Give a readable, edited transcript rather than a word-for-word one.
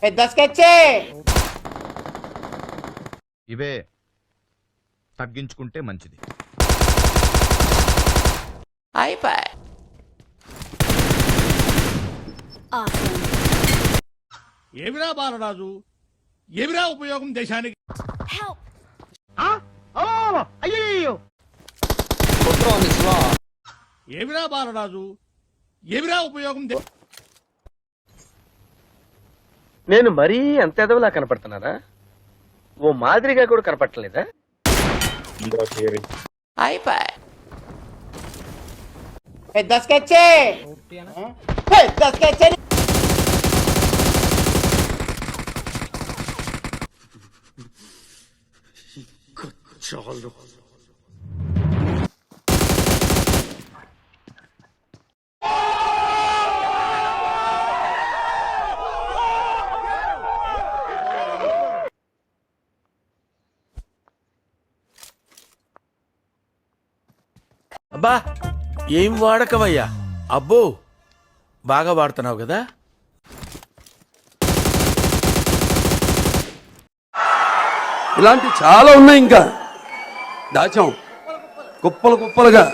పెద్ద స్కెచ్చే. ఇవే తగ్గించుకుంటే మంచిది. అయిపోయి ఏమిరా బాలరాజు, ఏమిరా ఉపయోగం దేశానికి? ఏమిరా బాలరాజు, ఏమిరా ఉపయోగం? నేను మరీ అంత ఎదవలా కనపడుతున్నారా? ఓ మాదిరిగా కూడా కనపడలేదా? అయిపోయి పెద్ద స్కెచ్చే. పెద్ద స్కెచ్చే. అబ్బా ఏం వాడకవయ్యా. అబ్బో బాగా వాడుతున్నావు కదా. ఇలాంటి చాలా ఉన్నాయి, ఇంకా దాచాం కుప్పలు కుప్పలుగా.